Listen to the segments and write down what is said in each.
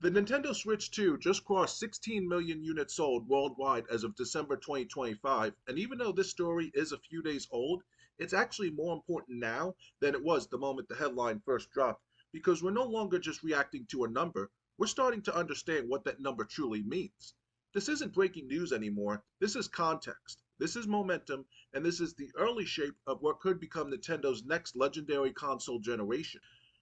The Nintendo Switch 2 just crossed 16 million units sold worldwide as of December 2025, and even though this story is a few days old, it's actually more important now than it was the moment the headline first dropped, because we're no longer just reacting to a number, we're starting to understand what that number truly means. This isn't breaking news anymore, this is context, this is momentum, and this is the early shape of what could become Nintendo's next legendary console generation.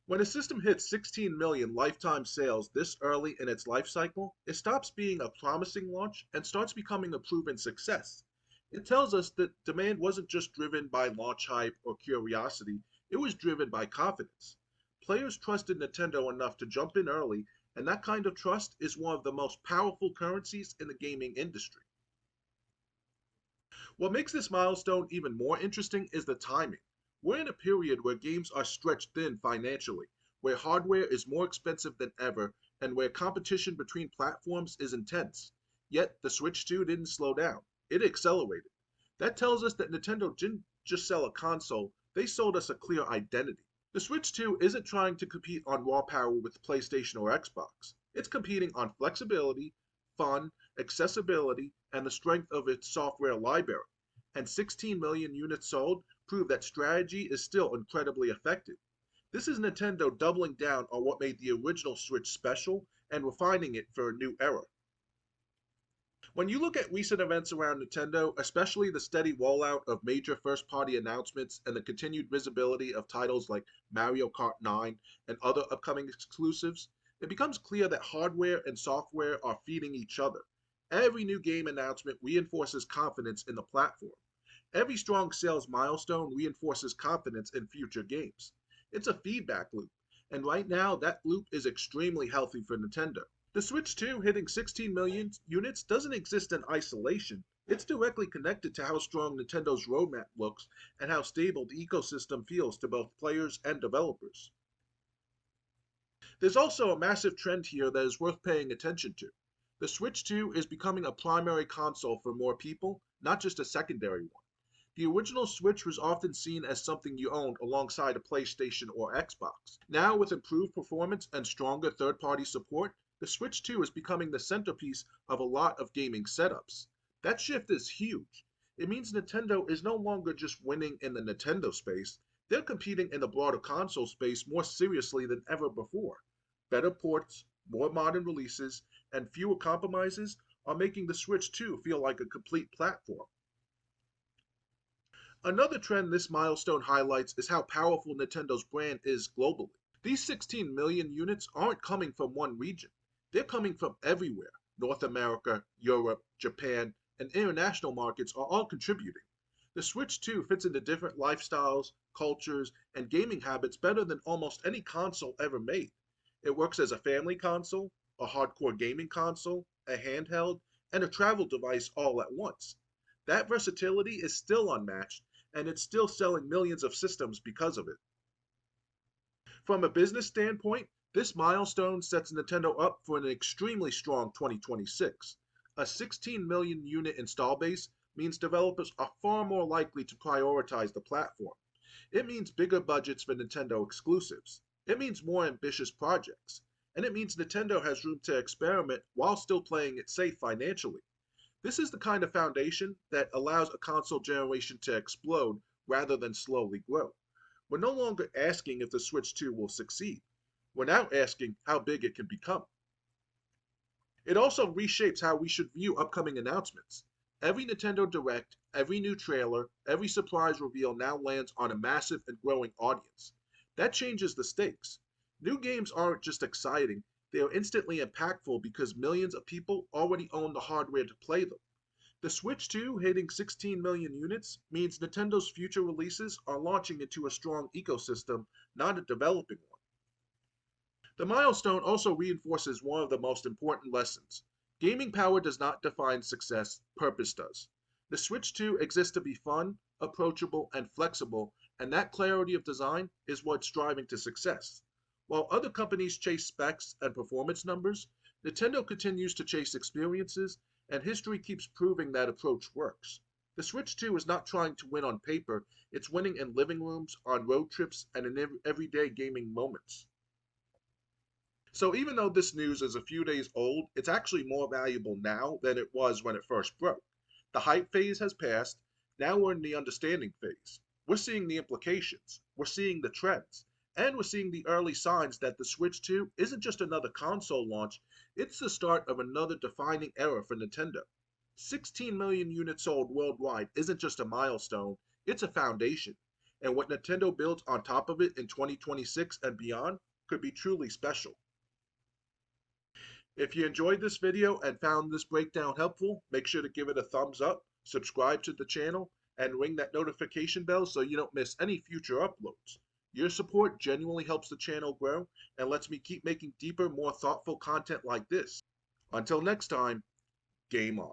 When a system hits 16 million lifetime sales this early in its life cycle, it stops being a promising launch and starts becoming a proven success. It tells us that demand wasn't just driven by launch hype or curiosity, it was driven by confidence. Players trusted Nintendo enough to jump in early, and that kind of trust is one of the most powerful currencies in the gaming industry. What makes this milestone even more interesting is the timing. We're in a period where games are stretched thin financially, where hardware is more expensive than ever, and where competition between platforms is intense. Yet, the Switch 2 didn't slow down, it accelerated. That tells us that Nintendo didn't just sell a console, they sold us a clear identity. The Switch 2 isn't trying to compete on raw power with PlayStation or Xbox. It's competing on flexibility, fun, accessibility, and the strength of its software library. And 16 million units sold prove that strategy is still incredibly effective. This is Nintendo doubling down on what made the original Switch special and refining it for a new era. When you look at recent events around Nintendo, especially the steady rollout of major first party announcements and the continued visibility of titles like Mario Kart 9 and other upcoming exclusives, it becomes clear that hardware and software are feeding each other. Every new game announcement reinforces confidence in the platform. Every strong sales milestone reinforces confidence in future games. It's a feedback loop, and right now that loop is extremely healthy for Nintendo. The Switch 2 hitting 16 million units doesn't exist in isolation. It's directly connected to how strong Nintendo's roadmap looks and how stable the ecosystem feels to both players and developers. There's also a massive trend here that is worth paying attention to. The Switch 2 is becoming a primary console for more people, not just a secondary one. The original Switch was often seen as something you owned alongside a PlayStation or Xbox. Now, with improved performance and stronger third party support, the Switch 2 is becoming the centerpiece of a lot of gaming setups. That shift is huge. It means Nintendo is no longer just winning in the Nintendo space, they're competing in the broader console space more seriously than ever before. Better ports, more modern releases, and fewer compromises are making the Switch 2 feel like a complete platform. Another trend this milestone highlights is how powerful Nintendo's brand is globally. These 16 million units aren't coming from one region, they're coming from everywhere. North America, Europe, Japan, and international markets are all contributing. The Switch 2 fits into different lifestyles, cultures, and gaming habits better than almost any console ever made. It works as a family console, a hardcore gaming console, a handheld, and a travel device all at once. That versatility is still unmatched, and it's still selling millions of systems because of it. From a business standpoint, this milestone sets Nintendo up for an extremely strong 2026. A 16 million unit install base means developers are far more likely to prioritize the platform. It means bigger budgets for Nintendo exclusives. It means more ambitious projects. And it means Nintendo has room to experiment while still playing it safe financially. This is the kind of foundation that allows a console generation to explode rather than slowly grow. We're no longer asking if the Switch 2 will succeed. We're now asking how big it can become. It also reshapes how we should view upcoming announcements. Every Nintendo Direct, every new trailer, every surprise reveal now lands on a massive and growing audience. That changes the stakes. New games aren't just exciting, they are instantly impactful because millions of people already own the hardware to play them. The Switch 2 hitting 16 million units means Nintendo's future releases are launching into a strong ecosystem, not a developing one. The milestone also reinforces one of the most important lessons. Gaming power does not define success, purpose does. The Switch 2 exists to be fun, approachable, and flexible, and that clarity of design is what's driving to success. While other companies chase specs and performance numbers, Nintendo continues to chase experiences, and history keeps proving that approach works. The Switch 2 is not trying to win on paper, it's winning in living rooms, on road trips, and in everyday gaming moments. So even though this news is a few days old, it's actually more valuable now than it was when it first broke. The hype phase has passed. Now we're in the understanding phase. We're seeing the implications, we're seeing the trends, and we're seeing the early signs that the Switch 2 isn't just another console launch, it's the start of another defining era for Nintendo. 16 million units sold worldwide isn't just a milestone, it's a foundation. And what Nintendo builds on top of it in 2026 and beyond could be truly special. If you enjoyed this video and found this breakdown helpful, make sure to give it a thumbs up, subscribe to the channel, and ring that notification bell so you don't miss any future uploads. Your support genuinely helps the channel grow and lets me keep making deeper, more thoughtful content like this. Until next time, game on.